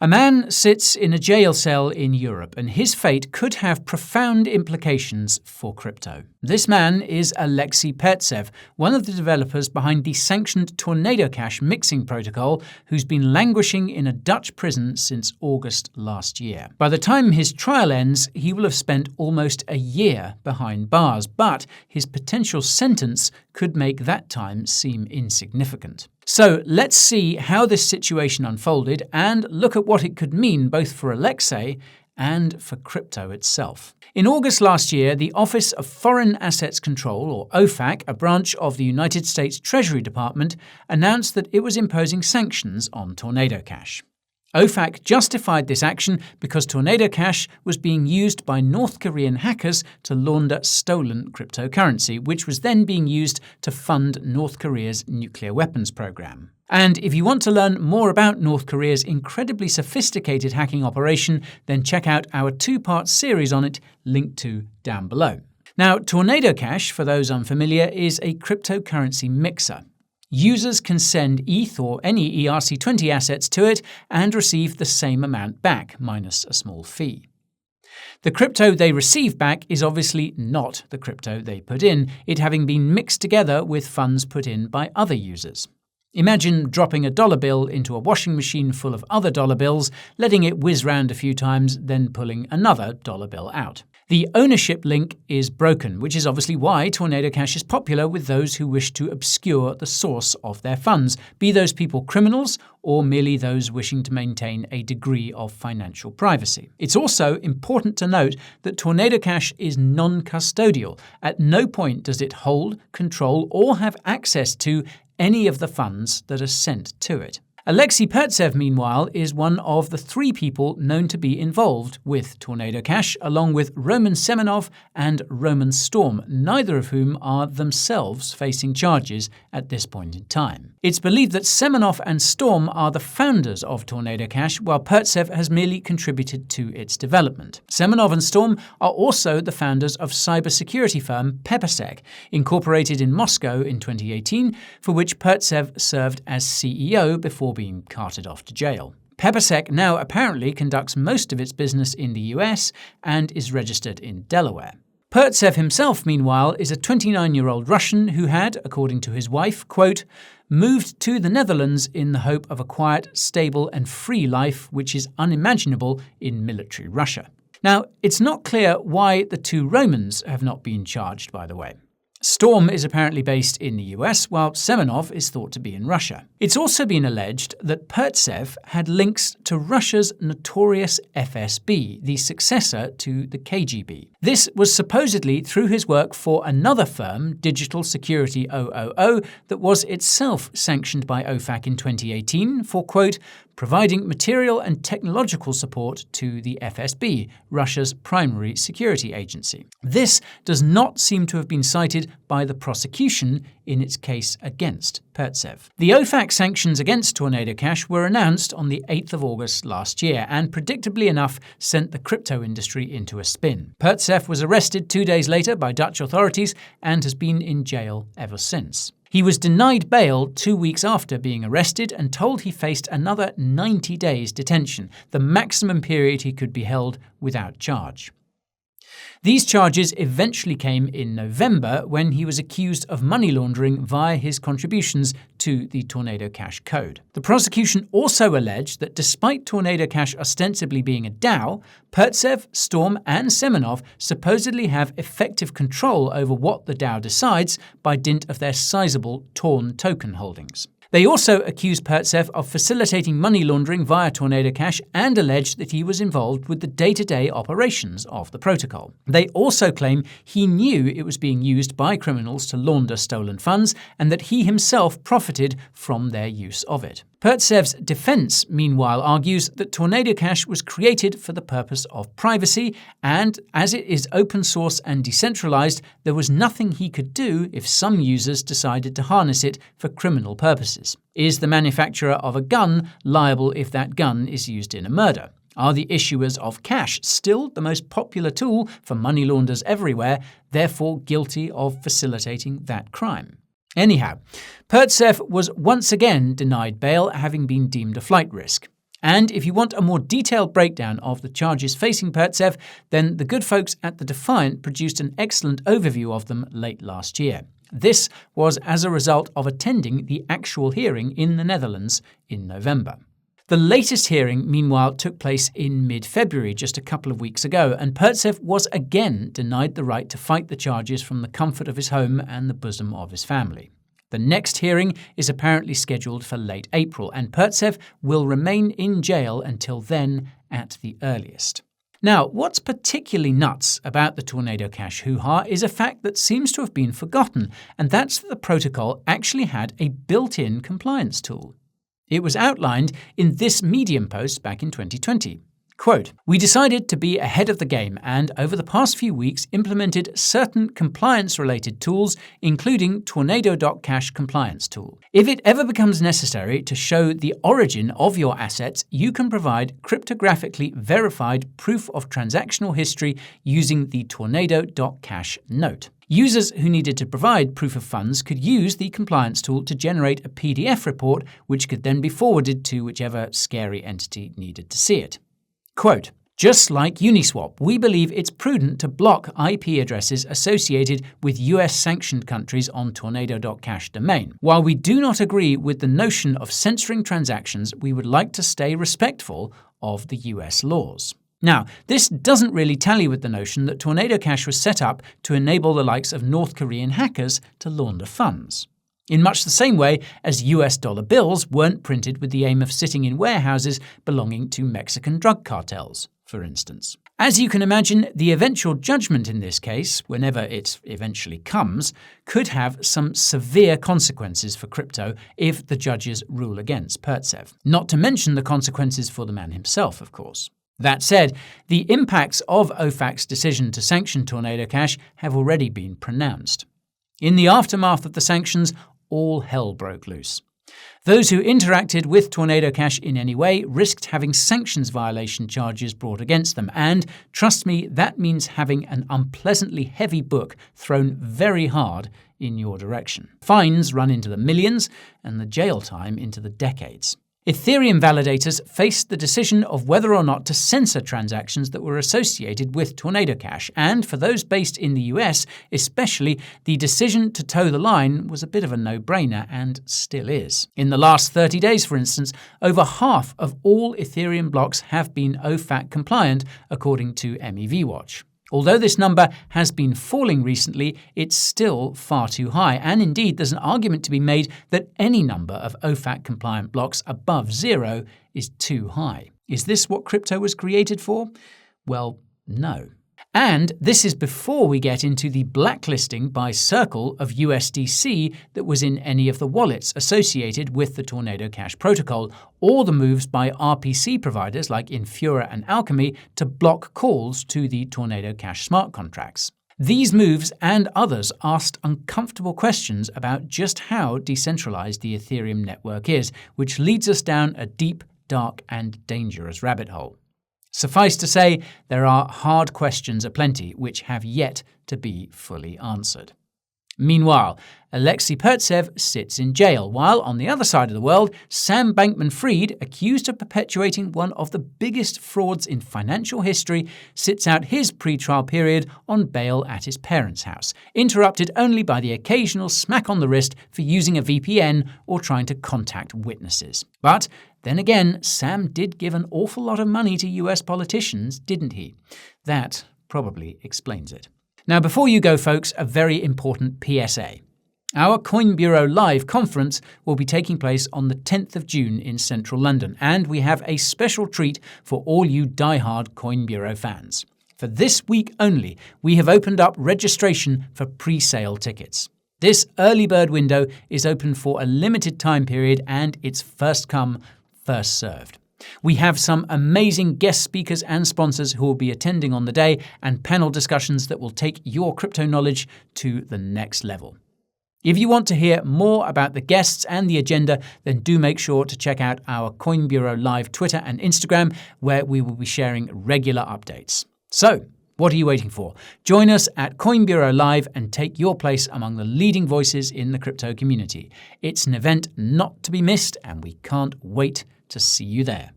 A man sits in a jail cell in Europe, and his fate could have profound implications for crypto. This man is Alexey Pertsev, one of the developers behind the sanctioned Tornado Cash mixing protocol, who's been languishing in a Dutch prison since August last year. By the time his trial ends, he will have spent almost a year behind bars, but his potential sentence could make that time seem insignificant. So let's see how this situation unfolded and look at what it could mean both for Alexey and for crypto itself. In August last year, the Office of Foreign Assets Control, or OFAC, a branch of the United States Treasury Department, announced that it was imposing sanctions on Tornado Cash. OFAC justified this action because Tornado Cash was being used by North Korean hackers to launder stolen cryptocurrency, which was then being used to fund North Korea's nuclear weapons program. And if you want to learn more about North Korea's incredibly sophisticated hacking operation, then check out our two-part series on it, linked to down below. Now, Tornado Cash, for those unfamiliar, is a cryptocurrency mixer. Users can send ETH or any ERC20 assets to it and receive the same amount back, minus a small fee. The crypto they receive back is obviously not the crypto they put in, it having been mixed together with funds put in by other users. Imagine dropping a dollar bill into a washing machine full of other dollar bills, letting it whiz round a few times, then pulling another dollar bill out. The ownership link is broken, which is obviously why Tornado Cash is popular with those who wish to obscure the source of their funds, be those people criminals or merely those wishing to maintain a degree of financial privacy. It's also important to note that Tornado Cash is non-custodial. At no point does it hold, control, or have access to any of the funds that are sent to it. Alexey Pertsev, meanwhile, is one of the 3 people known to be involved with Tornado Cash, along with Roman Semenov and Roman Storm, neither of whom are themselves facing charges at this point in time. It's believed that Semenov and Storm are the founders of Tornado Cash, while Pertsev has merely contributed to its development. Semenov and Storm are also the founders of cybersecurity firm Peppersec, incorporated in Moscow in 2018, for which Pertsev served as CEO before being carted off to jail. Peppersec now apparently conducts most of its business in the US and is registered in Delaware. Pertsev himself, meanwhile, is a 29-year-old Russian who had, according to his wife, quote, moved to the Netherlands in the hope of a quiet, stable and free life which is unimaginable in military Russia. Now, it's not clear why the 2 Romans have not been charged, by the way. Storm is apparently based in the US, while Semenov is thought to be in Russia. It's also been alleged that Pertsev had links to Russia's notorious FSB, the successor to the KGB. This was supposedly through his work for another firm, Digital Security 000, that was itself sanctioned by OFAC in 2018 for, quote, providing material and technological support to the FSB, Russia's primary security agency. This does not seem to have been cited by the prosecution in its case against Pertsev. The OFAC sanctions against Tornado Cash were announced on the 8th of August last year and predictably enough sent the crypto industry into a spin. Pertsev was arrested 2 days later by Dutch authorities and has been in jail ever since. He was denied bail 2 weeks after being arrested and told he faced another 90 days detention, the maximum period he could be held without charge. These charges eventually came in November when he was accused of money laundering via his contributions to the Tornado Cash code. The prosecution also alleged that despite Tornado Cash ostensibly being a DAO, Pertsev, Storm and Semenov supposedly have effective control over what the DAO decides by dint of their sizable Torn token holdings. They also accused Pertsev of facilitating money laundering via Tornado Cash and alleged that he was involved with the day-to-day operations of the protocol. They also claim he knew it was being used by criminals to launder stolen funds and that he himself profited from their use of it. Pertsev's defense, meanwhile, argues that Tornado Cash was created for the purpose of privacy, and as it is open source and decentralized, there was nothing he could do if some users decided to harness it for criminal purposes. Is the manufacturer of a gun liable if that gun is used in a murder? Are the issuers of cash still the most popular tool for money launderers everywhere, therefore guilty of facilitating that crime? Anyhow, Pertsev was once again denied bail, having been deemed a flight risk. And if you want a more detailed breakdown of the charges facing Pertsev, then the good folks at The Defiant produced an excellent overview of them late last year. This was as a result of attending the actual hearing in the Netherlands in November. The latest hearing, meanwhile, took place in mid-February, just a couple of weeks ago, and Pertsev was again denied the right to fight the charges from the comfort of his home and the bosom of his family. The next hearing is apparently scheduled for late April, and Pertsev will remain in jail until then at the earliest. Now, what's particularly nuts about the Tornado Cash hoo-ha is a fact that seems to have been forgotten, and that's that the protocol actually had a built-in compliance tool. It was outlined in this Medium post back in 2020. Quote, "We decided to be ahead of the game and over the past few weeks implemented certain compliance-related tools, including Tornado.cash compliance tool. If it ever becomes necessary to show the origin of your assets, you can provide cryptographically verified proof of transactional history using the Tornado.cash note. Users who needed to provide proof of funds could use the compliance tool to generate a PDF report, which could then be forwarded to whichever scary entity needed to see it. Quote, "Just like Uniswap, we believe it's prudent to block IP addresses associated with US-sanctioned countries on Tornado.cash domain. While we do not agree with the notion of censoring transactions, we would like to stay respectful of the US laws." Now, this doesn't really tally with the notion that Tornado Cash was set up to enable the likes of North Korean hackers to launder funds. In much the same way as US dollar bills weren't printed with the aim of sitting in warehouses belonging to Mexican drug cartels, for instance. As you can imagine, the eventual judgment in this case, whenever it eventually comes, could have some severe consequences for crypto if the judges rule against Pertsev. Not to mention the consequences for the man himself, of course. That said, the impacts of OFAC's decision to sanction Tornado Cash have already been pronounced. In the aftermath of the sanctions, all hell broke loose. Those who interacted with Tornado Cash in any way risked having sanctions violation charges brought against them, and, trust me, that means having an unpleasantly heavy book thrown very hard in your direction. Fines run into the millions, and the jail time into the decades. Ethereum validators faced the decision of whether or not to censor transactions that were associated with Tornado Cash, and for those based in the US especially, the decision to toe the line was a bit of a no-brainer and still is. In the last 30 days, for instance, over half of all Ethereum blocks have been OFAC compliant, according to MEV Watch. Although this number has been falling recently, it's still far too high, and indeed there's an argument to be made that any number of OFAC-compliant blocks above 0 is too high. Is this what crypto was created for? Well, no. And this is before we get into the blacklisting by Circle of USDC that was in any of the wallets associated with the Tornado Cash protocol, or the moves by RPC providers like Infura and Alchemy to block calls to the Tornado Cash smart contracts. These moves and others asked uncomfortable questions about just how decentralized the Ethereum network is, which leads us down a deep, dark, and dangerous rabbit hole. Suffice to say, there are hard questions aplenty which have yet to be fully answered. Meanwhile, Alexey Pertsev sits in jail, while on the other side of the world, Sam Bankman-Fried, accused of perpetuating one of the biggest frauds in financial history, sits out his pre-trial period on bail at his parents' house, interrupted only by the occasional smack on the wrist for using a VPN or trying to contact witnesses. But then again, Sam did give an awful lot of money to US politicians, didn't he? That probably explains it. Now, before you go, folks, a very important PSA. Our Coin Bureau Live conference will be taking place on the 10th of June in central London, and we have a special treat for all you die-hard Coin Bureau fans. For this week only, we have opened up registration for pre-sale tickets. This early bird window is open for a limited time period, and it's first come, first served. We have some amazing guest speakers and sponsors who will be attending on the day, and panel discussions that will take your crypto knowledge to the next level. If you want to hear more about the guests and the agenda, then do make sure to check out our Coin Bureau Live Twitter and Instagram, where we will be sharing regular updates. So, what are you waiting for? Join us at Coin Bureau Live and take your place among the leading voices in the crypto community. It's an event not to be missed, and we can't wait to see you there.